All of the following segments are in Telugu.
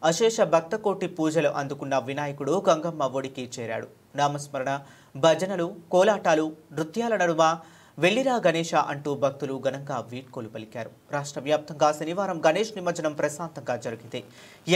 అశేష భక్తకోటి పూజలు అందుకున్న వినాయకుడు గంగమ్మ ఒడికి చేరాడు. నామస్మరణ, భజనలు, కోలాటాలు, నృత్యాల నడుమ వెళ్లిరా గణేశ అంటూ భక్తులు ఘనంగా వీడ్కోలు పలికారు. రాష్ట్ర వ్యాప్తంగా శనివారం గణేష్ నిమజ్జనం ప్రశాంతంగా జరిగింది.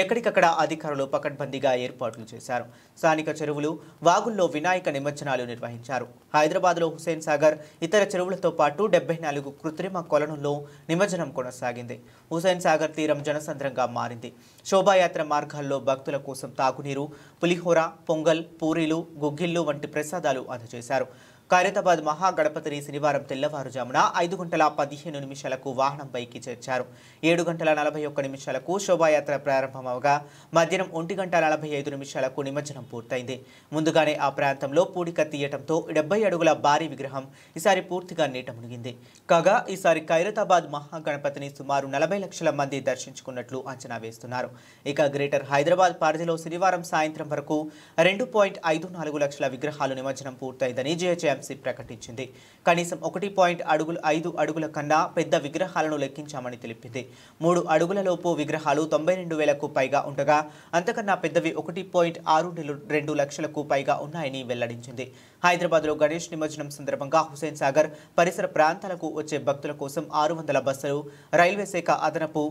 ఎక్కడికక్కడ అధికారులు పకడ్బందీగా ఏర్పాట్లు చేశారు. స్థానిక చెరువులు, వాగుల్లో వినాయక నిమజ్జనాలు నిర్వహించారు. హైదరాబాద్లో హుస్సేన్ సాగర్, ఇతర చెరువులతో పాటు 74 కృత్రిమ కొలనుల్లో నిమజ్జనం కొనసాగింది. హుస్సేన్ సాగర్ తీరం జనసంద్రంగా మారింది. శోభాయాత్ర మార్గాల్లో భక్తుల కోసం తాగునీరు, పులిహోర, పొంగల్, పూరీలు, గుగ్గిళ్లు వంటి ప్రసాదాలు అందజేశారు. ఖైరతాబాద్ మహాగణపతిని శనివారం తెల్లవారుజామున 5:15 వాహనంపైకి చేర్చారు. 7:41 శోభాయాత్ర ప్రారంభమవగా మధ్యాహ్నం 1:45 నిమజ్జనం పూర్తయింది. ముందుగానే ఆ ప్రాంతంలో పూడిక తీయటంతో 70 అడుగుల భారీ విగ్రహం ఈసారి పూర్తిగా నీట మునిగింది. కాగా ఈసారి ఖైరతాబాద్ మహాగణపతిని సుమారు 40 లక్షల మంది దర్శించుకున్నట్లు అంచనా వేస్తున్నారు. ఇక గ్రేటర్ హైదరాబాద్ పరిధిలో శనివారం సాయంత్రం వరకు 2.54 లక్షల విగ్రహాలు నిమజ్జనం పూర్తయిందని జీహెచ్ఎంసీ ప్రకటించింది. కనీసం 1.5 అడుగుల కన్నా పెద్ద విగ్రహాలను లెక్కించామని తెలిపింది. 3 అడుగులలోపు విగ్రహాలు 92,000కు పైగా ఉండగా అంతకన్నా పెద్దవి 1.62 లక్షలకు పైగా ఉన్నాయని వెల్లడించింది. హైదరాబాద్లో గణేష్ నిమజ్జనం సందర్భంగా హుస్సేన్ సాగర్ పరిసర ప్రాంతాలకు వచ్చే భక్తుల కోసం 600 బస్సులు, రైల్వే శాఖ అదనపు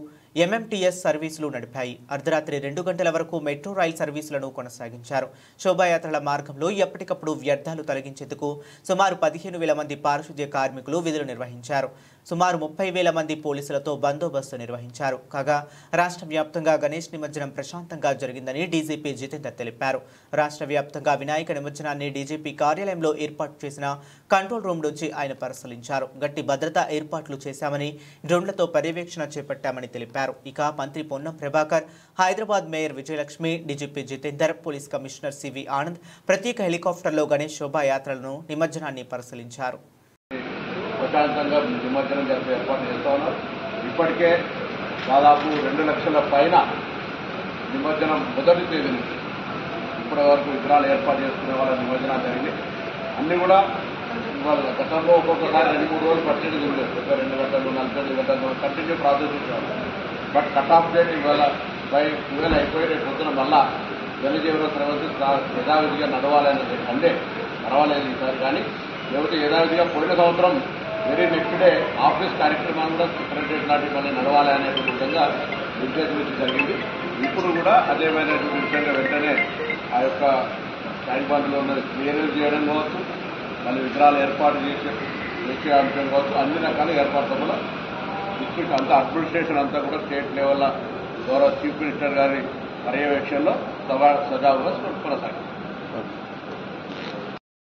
ఎంఎంటీఎస్ సర్వీసులు నడిపాయి. అర్ధరాత్రి 2 గంటల వరకు మెట్రో రైల్ సర్వీసులను కొనసాగించారు. శోభాయాత్రల మార్గంలో ఎప్పటికప్పుడు వ్యర్థాలు తొలగించేందుకు సుమారు 15,000 మంది పారిశుద్ధ్య కార్మికులు విధులు నిర్వహించారు. సుమారు 30,000 మంది పోలీసులతో బందోబస్తు నిర్వహించారు. కాగా రాష్ట్ర వ్యాప్తంగా గణేష్ నిమజ్జనం ప్రశాంతంగా జరిగిందని డీజీపీ జితేందర్ తెలిపారు. రాష్ట్ర వ్యాప్తంగా వినాయక నిమజ్జనాన్ని డీజీపీ కార్యాలయంలో ఏర్పాటు చేసిన కంట్రోల్ రూమ్ నుంచి ఆయన పరిశీలించారు. గట్టి భద్రతా ఏర్పాట్లు చేశామని, డ్రోన్లతో పర్యవేక్షణ చేపట్టామని తెలిపారు. ఇక మంత్రి Ponnam Prabhakar, Hyderabad mayor Vijayalakshmi, DGP Jitender, police commissioner CV Anand ప్రత్యేక హెలికాప్టర్లో గణేష్ శోభాయాత్రలను నిమజ్జనాన్ని పరిశీలించారు. ప్రశాంతంగా నిమజ్జనం జరిపే ఏర్పాటు చేస్తా ఉన్నారు. ఇప్పటికే దాదాపు 2 లక్షల పైన నిమజ్జనం మొదటి తేదీ నుంచి ఇప్పటి వరకు విగ్రహాలు ఏర్పాటు చేసుకునే వాళ్ళ నిమజ్జనం జరిగింది. అన్ని కూడా ఇవాళ గతంలో ఒక్కొక్కసారి 2-3 రోజులు పట్టేది ఉండేది. 2 గంటలు, 48 గంటలు కంటిన్యూ ప్రాసెస్ చేసేవాళ్ళు. బట్ కట్ ఆఫ్ డేట్ ఇవాళ 12 అయిపోయి రేపు పొద్దున మళ్ళా జనజీవన ప్రవర్తన యథావిధిగా నడవాలనేది అంటే పర్వాలేదు ఈసారి. కానీ లేకపోతే యథావిధిగా పోయిన సంవత్సరం వెరీ నెక్స్ట్ డే ఆఫీస్ కార్యక్రమాలు కూడా సెక్రటరేట్ లాంటివి మళ్ళీ నడవాలి అనేటువంటి విధంగా నిర్దేశించడం జరిగింది. ఇప్పుడు కూడా అదేమైనటువంటి విషయంగా వెంటనే ఆ యొక్క ట్యాంక్ బండ్లో ఉన్నది క్లియరెన్స్ చేయడం కావచ్చు, మళ్ళీ విగ్రహాలు ఏర్పాటు చేసే అంశం కావచ్చు, అన్ని రకాల ఏర్పాట్ల వల్ల డిస్ట్రిక్ట్ అంతా అడ్మినిస్ట్రేషన్ అంతా కూడా స్టేట్ లెవెల్లో గౌరవ చీఫ్ మినిస్టర్ గారి పర్యవేక్షణలో సజావుగా కొనసాగింది.